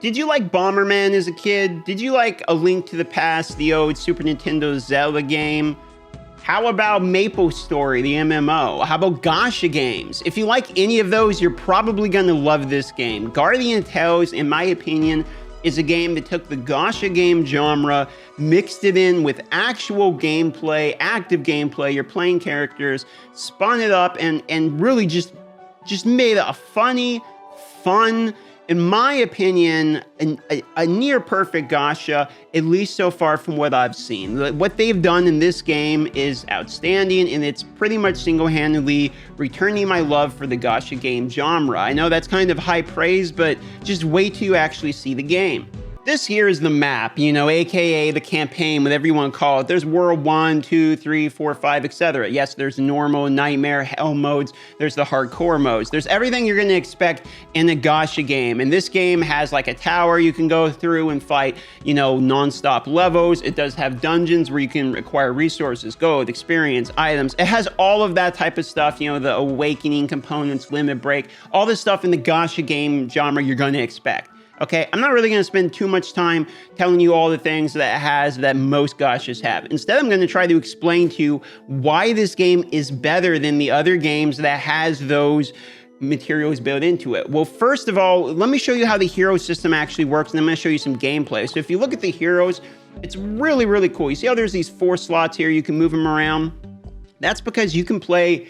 Did you like Bomberman as a kid? Did you like A Link to the Past, the old Super Nintendo Zelda game? How about Maple Story, the MMO? How about Gacha games? If you like any of those, you're probably gonna love this game. Guardian Tales, in my opinion, is a game that took the Gacha game genre, mixed it in with actual gameplay, active gameplay, you're playing characters, spun it up, and really just made it a funny, fun, in my opinion, a near perfect Gacha, at least so far from what I've seen. What they've done in this game is outstanding, and it's pretty much single-handedly returning my love for the Gacha game genre. I know that's kind of high praise, but just wait till you actually see the game. This here is the map, you know, aka the campaign, whatever you want to call it. There's World 1, 2, 3, 4, 5, etc. Yes, there's normal, nightmare, hell modes. There's the hardcore modes. There's everything you're going to expect in a Gacha game. And this game has like a tower you can go through and fight, you know, non-stop levels. It does have dungeons where you can acquire resources, gold, experience, items. It has all of that type of stuff, you know, the awakening components, limit break, all this stuff in the Gacha game genre you're going to expect. Okay, I'm not really going to spend too much time telling you all the things that it has that most Gachas have. Instead, I'm going to try to explain to you why this game is better than the other games that has those materials built into it. Well, first of all, let me show you how the hero system actually works, and I'm going to show you some gameplay. So if you look at the heroes, it's really, really cool. You see how there's these 4 slots here? You can move them around. That's because you can play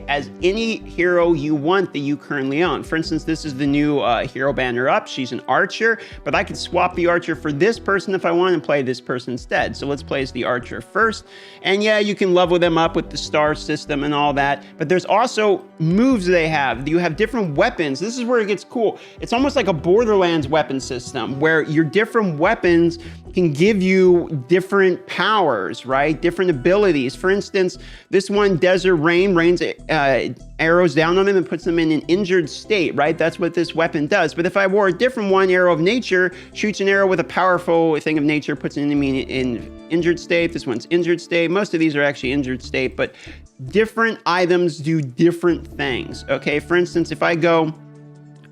as any hero you want that you currently own. For instance, this is the new hero banner up. She's an archer, but I could swap the archer for this person if I want and play this person instead. So let's play as the archer first. And yeah, you can level them up with the star system and all that, but there's also moves they have. You have different weapons. This is where it gets cool. It's almost like a Borderlands weapon system where your different weapons can give you different powers, right? Different abilities. For instance, this one, Desert Rain, rains arrows down on them and puts them in an injured state, right? That's what this weapon does. But if I wore a different one, Arrow of Nature, shoots an arrow with a powerful thing of nature, puts an enemy in injured state. This one's injured state. Most of these are actually injured state, but different items do different things, okay? For instance, if I go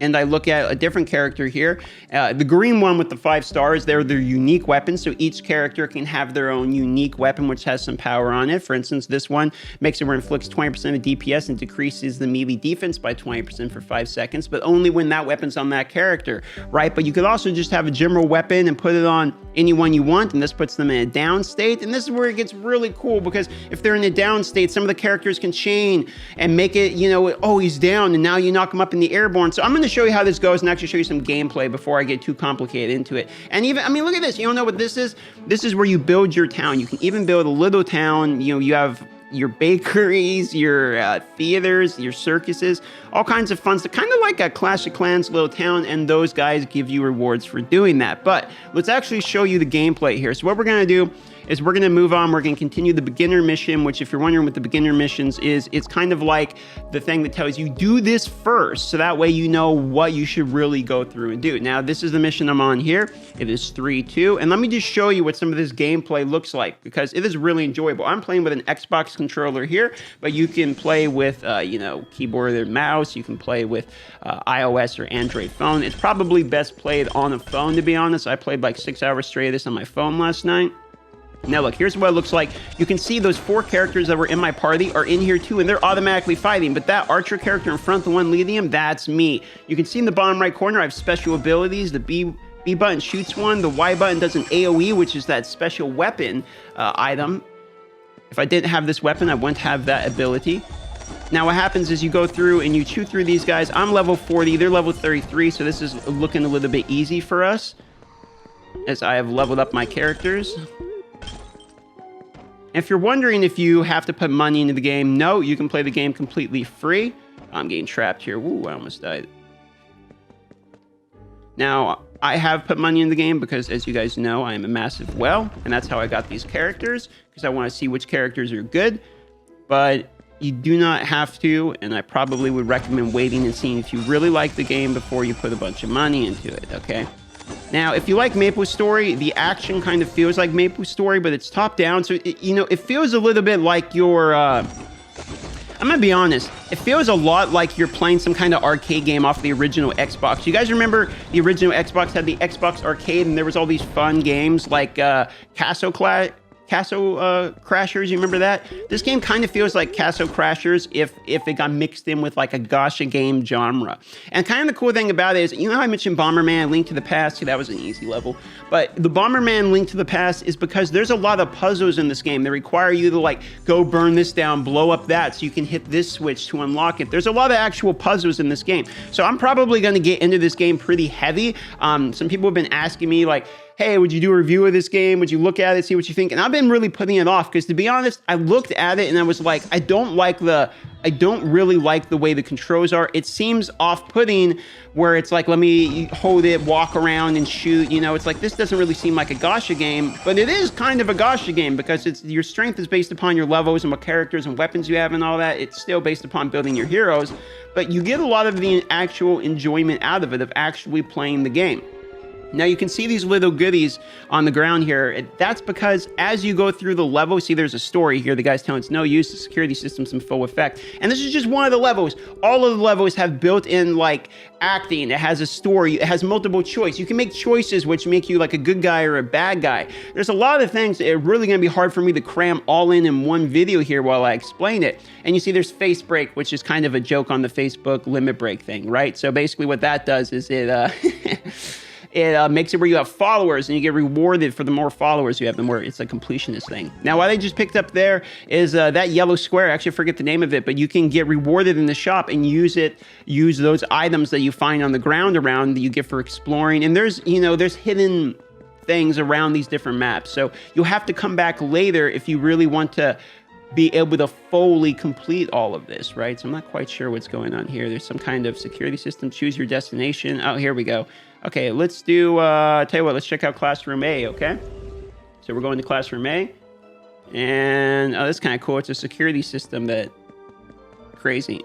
and I look at a different character here, the green one with the 5 stars, they're their unique weapons. So each character can have their own unique weapon, which has some power on it. For instance, this one makes it where it inflicts 20% of DPS and decreases the melee defense by 20% for 5 seconds, but only when that weapon's on that character, right? But you could also just have a general weapon and put it on anyone you want, and this puts them in a down state. And this is where it gets really cool, because if they're in a down state, some of the characters can chain and make it, you know, oh, he's down, and now you knock him up in the airborne. So I'm going to show you how this goes and actually show you some gameplay before I get too complicated into it. And even, I mean, look at this. You don't know what this is? This is where you build your town. You can even build a little town. You know, you have your bakeries, your theaters, your circuses, all kinds of fun stuff, kind of like a Clash of Clans little town, and those guys give you rewards for doing that. But let's actually show you the gameplay here. So what we're going to do is we're going to move on. We're going to continue the beginner mission, which, if you're wondering what the beginner missions is, it's kind of like the thing that tells you do this first, so that way you know what you should really go through and do. Now, this is the mission I'm on here. It is 3-2, and let me just show you what some of this gameplay looks like, because it is really enjoyable. I'm playing with an Xbox controller here, but you can play with, you know, keyboard or mouse. You can play with iOS or Android phone. It's probably best played on a phone, to be honest. I played like 6 hours straight of this on my phone last night. Now look, here's what it looks like. You can see those 4 characters that were in my party are in here too, and they're automatically fighting. But that archer character in front, the one leading him, that's me. You can see in the bottom right corner, I have special abilities. The B button shoots one. The Y button does an AoE, which is that special weapon item. If I didn't have this weapon, I wouldn't have that ability. Now what happens is you go through and you chew through these guys. I'm level 40, they're level 33, so this is looking a little bit easy for us, as I have leveled up my characters. If you're wondering if you have to put money into the game, no, you can play the game completely free. I'm getting trapped here. Woo, I almost died. Now, I have put money in the game because, as you guys know, I am a massive whale, and that's how I got these characters, because I want to see which characters are good. But you do not have to, and I probably would recommend waiting and seeing if you really like the game before you put a bunch of money into it, okay? Now, if you like Maple Story, the action kind of feels like Maple Story, but it's top down, so it, you know, it feels a little bit like your I'm gonna be honest, it feels a lot like you're playing some kind of arcade game off the original Xbox. You guys remember the original Xbox had the Xbox Arcade, and there was all these fun games like Castle Crashers, you remember that? This game kind of feels like Castle Crashers if it got mixed in with like a gacha game genre. And kind of the cool thing about it is, you know how I mentioned Bomberman Link to the Past? See, that was an easy level. But the Bomberman Link to the Past is because there's a lot of puzzles in this game that require you to like go burn this down, blow up that so you can hit this switch to unlock it. There's a lot of actual puzzles in this game. So I'm probably going to get into this game pretty heavy. Some people have been asking me like, hey, would you do a review of this game? Would you look at it, see what you think? And I've been really putting it off because, to be honest, I looked at it and I was like, I don't really like the way the controls are. It seems off-putting where it's like, let me hold it, walk around and shoot. You know, it's like, this doesn't really seem like a gacha game, but it is kind of a gacha game because your strength is based upon your levels and what characters and weapons you have and all that. It's still based upon building your heroes, but you get a lot of the actual enjoyment out of it, of actually playing the game. Now you can see these little goodies on the ground here. That's because as you go through the level, see there's a story here. The guy's telling it's no use, the security system's in full effect. And this is just one of the levels. All of the levels have built-in like acting. It has a story. It has multiple choice. You can make choices which make you like a good guy or a bad guy. There's a lot of things that are really going to be hard for me to cram all in one video here while I explain it. And you see there's face break, which is kind of a joke on the Facebook limit break thing, right? So basically what that does is it... It makes it where you have followers and you get rewarded for the more followers you have, the more it's a completionist thing. Now, what I just picked up there is that yellow square. Actually, I forget the name of it, but you can get rewarded in the shop and use those items that you find on the ground around that you get for exploring. And there's hidden things around these different maps. So you'll have to come back later if you really want to be able to fully complete all of this, right? So I'm not quite sure what's going on here. There's some kind of security system. Choose your destination. Oh, here we go. Okay, let's do, tell you what, let's check out Classroom A, okay? So we're going to Classroom A. And, oh, that's kind of cool. It's a security system that, crazy.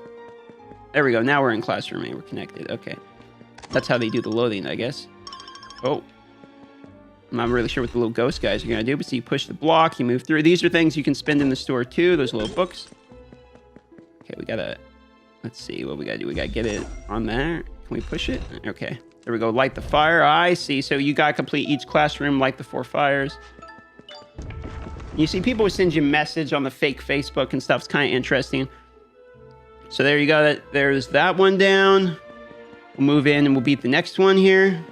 There we go. Now we're in Classroom A. We're connected. Okay. That's how they do the loading, I guess. Oh. I'm not really sure what the little ghost guys are going to do, but so you push the block, you move through. These are things you can spend in the store, too. Those little books. Okay, we got to, let's see what we got to do. We got to get it on there. Can we push it? Okay. There we go. Light the fire. I see. So you got to complete each classroom, light the 4 fires. You see, people send you a message on the fake Facebook and stuff. It's kind of interesting. So there you go. There's that one down. We'll move in and we'll beat the next one here.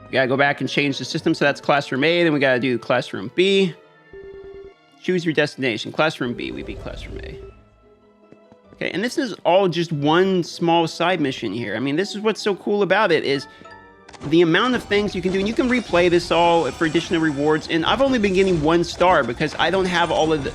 We got to go back and change the system. So that's Classroom A. Then we got to do Classroom B. Choose your destination. Classroom B. We beat Classroom A. Okay, and this is all just one small side mission here. I mean, this is what's so cool about it is the amount of things you can do. And you can replay this all for additional rewards. And I've only been getting 1 star because I don't have all of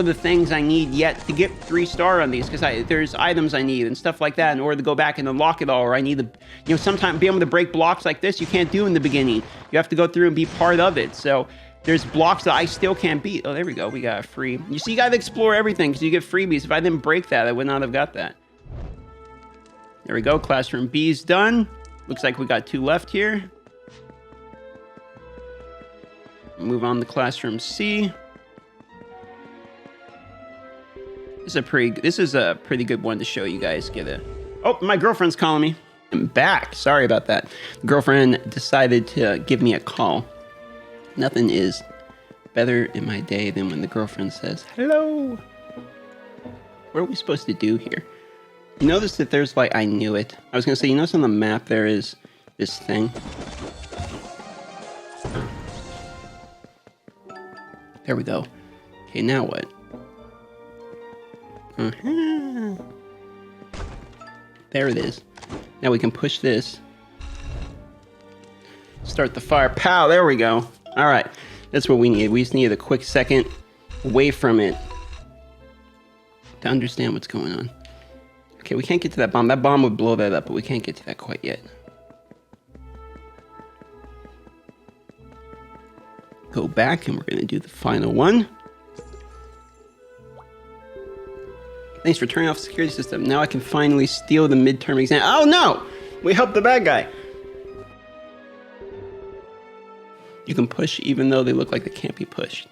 the things I need yet to get 3 star on these, because there's items I need and stuff like that in order to go back and unlock it all. Or I need to, sometimes be able to break blocks like this you can't do in the beginning. You have to go through and be part of it. So there's blocks that I still can't beat. Oh, there we go. We got a free. You see, you got to explore everything because you get freebies. If I didn't break that, I would not have got that. There we go. Classroom B's done. Looks like we got 2 left here. Move on to Classroom C. This is a pretty good one to show you guys. Oh, my girlfriend's calling me. I'm back. Sorry about that. The girlfriend decided to give me a call. Nothing is better in my day than when the girlfriend says, hello. What are we supposed to do here? You notice that there's like, I knew it. I was going to say, you notice on the map there is this thing. There we go. Okay, now what? There it is. Now we can push this. Start the fire. Pow, there we go. All right, that's what we need. We just needed a quick second away from it to understand what's going on. Okay, we can't get to that bomb. That bomb would blow that up, but we can't get to that quite yet. Go back, and we're going to do the final one. Thanks for turning off the security system. Now I can finally steal the midterm exam. Oh, no! We helped the bad guy. You can push even though they look like they can't be pushed.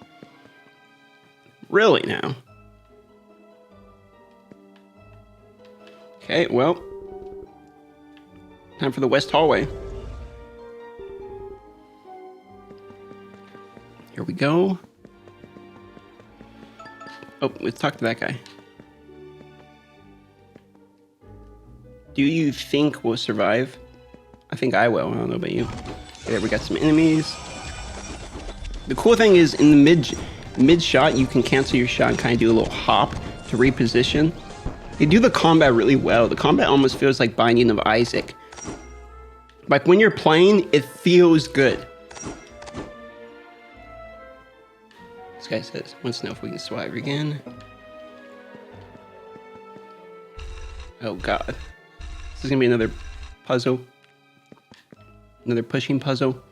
Really now? Okay, well, time for the west hallway. Here we go. Oh, let's talk to that guy. Do you think we'll survive? I think I will. I don't know about you. Okay, there we got some enemies. The cool thing is in the mid shot, you can cancel your shot and kind of do a little hop to reposition. They do the combat really well. The combat almost feels like Binding of Isaac. Like when you're playing, it feels good. This guy says, wants to know if we can survive again. Oh God. This is gonna be another puzzle. Another pushing puzzle.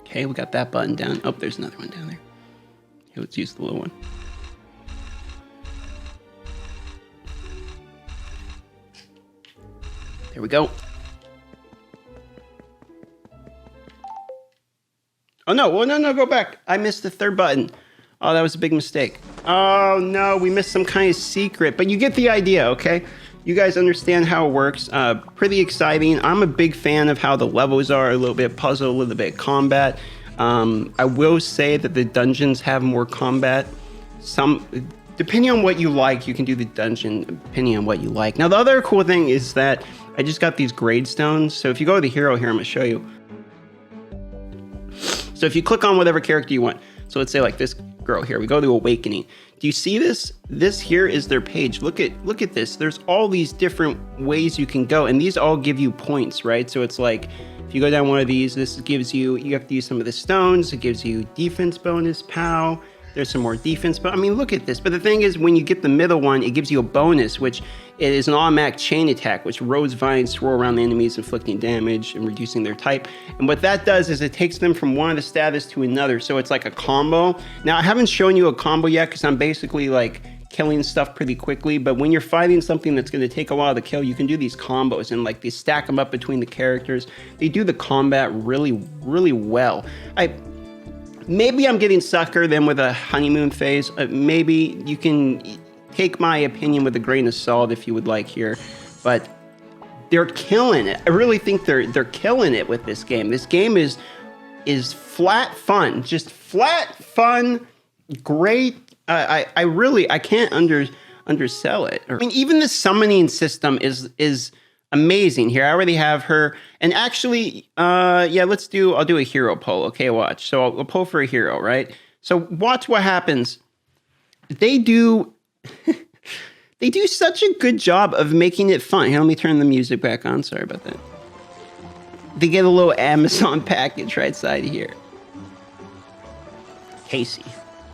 Okay, we got that button down. Oh, there's another one down there. Okay, let's use the little one. There we go. Oh no, well, no, go back. I missed the third button. Oh, that was a big mistake. Oh no, we missed some kind of secret, but you get the idea, okay? You guys understand how it works. Pretty exciting. I'm a big fan of how the levels are, a little bit puzzle, a little bit combat. I will say that the dungeons have more combat. Depending on what you like, you can do the dungeon depending on what you like. Now, the other cool thing is that I just got these grade stones. So if you go to the hero here, I'm gonna show you. So if you click on whatever character you want, so let's say like this girl here, we go to Awakening. Do you see this? This here is their page. Look at this. There's all these different ways you can go, and these all give you points, right? So it's like, if you go down one of these, this gives you have to use some of the stones. It gives you defense bonus, POW. There's some more defense, but I mean, look at this. But the thing is, when you get the middle one, it gives you a bonus, which is an automatic chain attack, which rows vines swirl around the enemies, inflicting damage and reducing their type. And what that does is it takes them from one of the status to another. So it's like a combo. Now, I haven't shown you a combo yet because I'm basically like killing stuff pretty quickly. But when you're fighting something that's going to take a while to kill, you can do these combos and like they stack them up between the characters. They do the combat really, really well. Maybe I'm getting sucker then with a honeymoon phase. Maybe you can take my opinion with a grain of salt if you would like here, but they're killing it. I really think they're killing it with this game. This game is flat fun, just flat fun, great. I can't undersell it. I mean, even the summoning system is amazing here. I already have her. And actually, yeah, I'll do a hero poll. Okay, watch. So I'll poll for a hero, right? So watch what happens. They do such a good job of making it fun. Here, let me turn the music back on. Sorry about that. They get a little Amazon package right side here. Casey.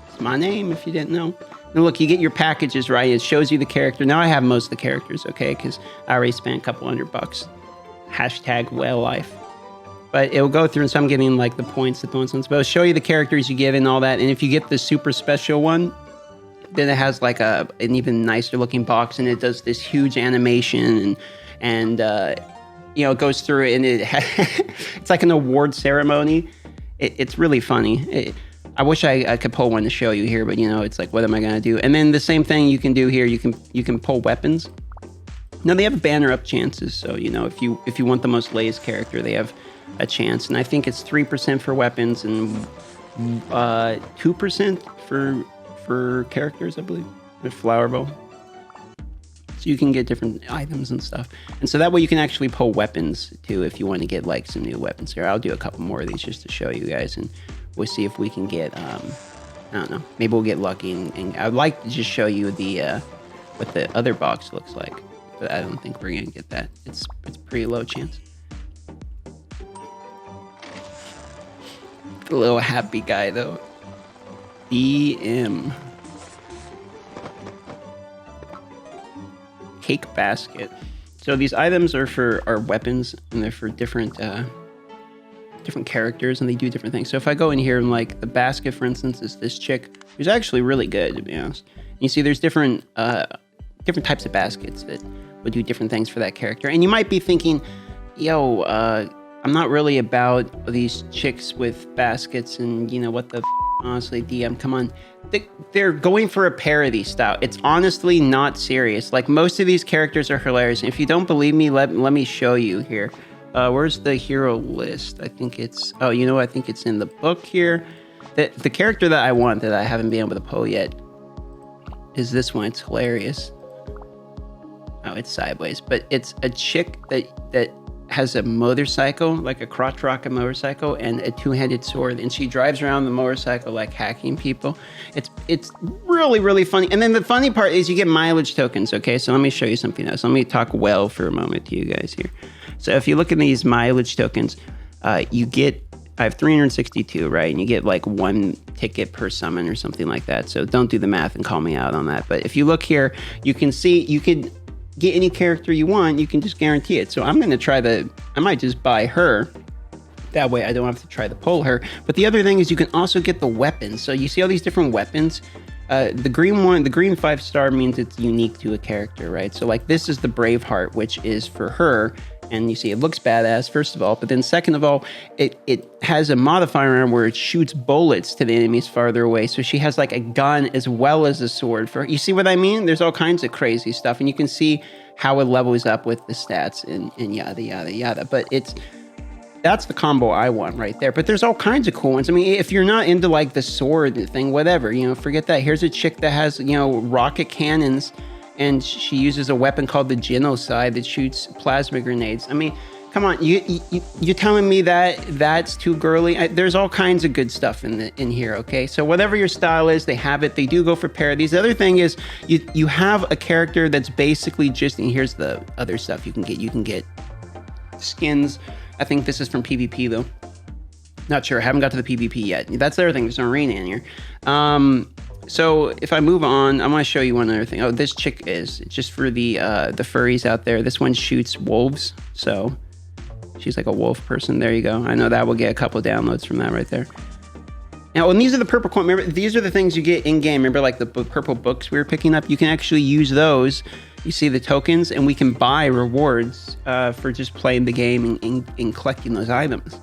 It's my name if you didn't know. And look, you get your packages, right? It shows you the character. Now I have most of the characters, okay? Because I already spent a couple $100. Hashtag whale life. But it'll go through, and so I'm getting like the points, the bonus ones. But it'll show you the characters you get and all that. And if you get the super special one, then it has like an even nicer looking box, and it does this huge animation, and you know, it goes through it, and it's like an award ceremony. It's really funny. I wish I could pull one to show you here, but you know, it's like, what am I gonna do? And then the same thing you can do here. You can pull weapons. Now they have banner up chances, so you know, if you want the most latest character, they have a chance. And I think it's 3% for weapons and 2% for characters, I believe, with Flower Bow. So you can get different items and stuff. And so that way you can actually pull weapons too if you want to get like some new weapons here. I'll do a couple more of these just to show you guys, and we'll see if we can get, I don't know, maybe we'll get lucky. And I'd like to just show you the what the other box looks like, but I don't think we're gonna get that. It's pretty low chance. A little happy guy though. BM. Cake basket. So these items are for our weapons, and they're for different characters, and they do different things. So if I go in here and like the basket, for instance, is this chick who's actually really good, to be honest. And you see there's different types of baskets that would do different things for that character. And you might be thinking, I'm not really about these chicks with baskets, and you know, what the Honestly, DM, come on. They're going for a parody style. It's honestly not serious. Like, most of these characters are hilarious. And if you don't believe me, let me show you here. Where's the hero list? I think it's... Oh, you know, I think it's in the book here. The character that I want that I haven't been able to pull yet is this one. It's hilarious. Oh, it's sideways. But it's a chick that has a motorcycle, like a crotch rocket motorcycle, and a two-handed sword, and she drives around the motorcycle like hacking people. It's really, really funny. And then the funny part is you get mileage tokens. Okay, so let me show you something else. Let me talk well for a moment to you guys here. So if you look at these mileage tokens, you get, I have 362, right? And you get like 1 ticket per summon or something like that. So don't do the math and call me out on that. But if you look here, you can see you could get any character you want. You can just guarantee it. So I'm going to try I might just buy her. That way I don't have to try to pull her. But the other thing is you can also get the weapons. So you see all these different weapons. The green one, the green 5-star means it's unique to a character, right? So like this is the Braveheart, which is for her. And you see it looks badass, first of all. But then second of all, it has a modifier on where it shoots bullets to the enemies farther away. So she has like a gun as well as a sword. You see what I mean? There's all kinds of crazy stuff. And you can see how it levels up with the stats and yada, yada, yada. But that's the combo I want right there. But there's all kinds of cool ones. I mean, if you're not into like the sword thing, whatever, you know, forget that. Here's a chick that has, you know, rocket cannons. And she uses a weapon called the Genocide that shoots plasma grenades. I mean, come on, you're telling me that's too girly? There's all kinds of good stuff in here, okay? So whatever your style is, they have it. They do go for parodies. The other thing is you have a character that's basically just, and here's the other stuff you can get. You can get skins. I think this is from PvP though. Not sure, I haven't got to the PvP yet. That's the other thing, there's no arena in here. So if I move on, I'm going to show you one other thing. Oh, this chick is just for the furries out there. This one shoots wolves. So she's like a wolf person. There you go. I know that will get a couple downloads from that right there. Now, and these are the purple coins. Remember, these are the things you get in game. Remember like the purple books we were picking up? You can actually use those. You see the tokens, and we can buy rewards for just playing the game and collecting those items.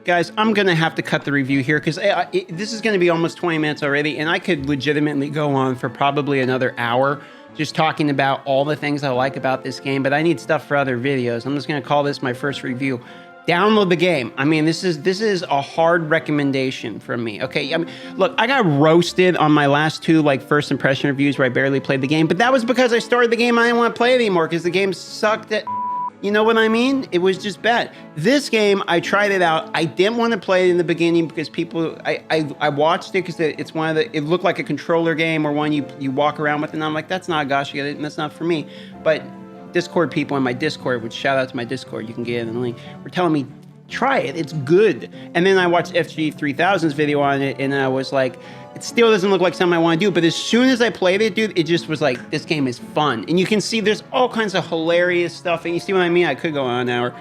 Guys, I'm going to have to cut the review here because this is going to be almost 20 minutes already, and I could legitimately go on for probably another hour just talking about all the things I like about this game, but I need stuff for other videos. I'm just going to call this my first review. Download the game. I mean, this is a hard recommendation from me. Okay, I mean, look, I got roasted on my last 2 like first impression reviews where I barely played the game, but that was because I started the game and I didn't want to play it anymore because the game sucked at... You know what I mean? It was just bad. This game, I tried it out. I didn't want to play it in the beginning because people, I watched it because it's one of the, it looked like a controller game or one you walk around with, and I'm like, that's not Gacha, and that's not for me. But Discord people in my Discord, which shout out to my Discord, you can get in the link, were telling me, try it, it's good. And then I watched FG3000's video on it, and I was like, it still doesn't look like something I want to do, but as soon as I played it, dude, it just was like, this game is fun. And you can see there's all kinds of hilarious stuff, and you see what I mean? I could go on an hour.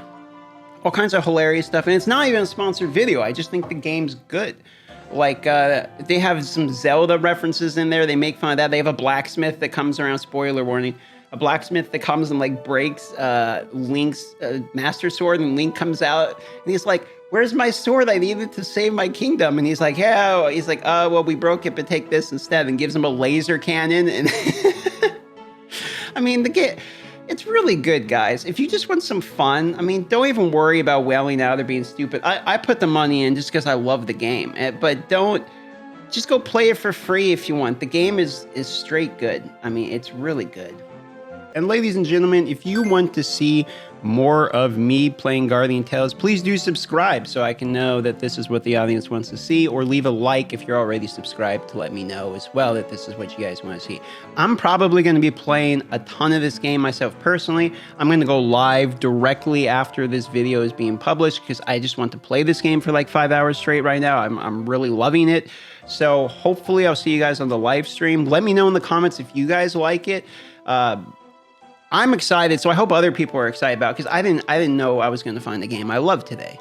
All kinds of hilarious stuff, and it's not even a sponsored video. I just think the game's good. Like, they have some Zelda references in there. They make fun of that. They have a blacksmith that comes around, spoiler warning, a blacksmith that comes and like breaks Link's master sword, and Link comes out, and he's like, where's my sword? I needed to save my kingdom. And he's like, yeah. He's like, oh, well, we broke it, but take this instead. And gives him a laser cannon. And I mean, the game, it's really good, guys. If you just want some fun, I mean, don't even worry about wailing out or being stupid. I put the money in just because I love the game. But don't, just go play it for free if you want. The game is straight good. I mean, it's really good. And ladies and gentlemen, if you want to see more of me playing Guardian Tales, please do subscribe so I can know that this is what the audience wants to see, or leave a like if you're already subscribed to let me know as well that this is what you guys want to see. I'm probably going to be playing a ton of this game myself personally. I'm going to go live directly after this video is being published because I just want to play this game for like 5 hours straight right now. I'm really loving it. So hopefully I'll see you guys on the live stream. Let me know in the comments if you guys like it. I'm excited, so I hope other people are excited about it because I didn't know I was going to find the game I love today.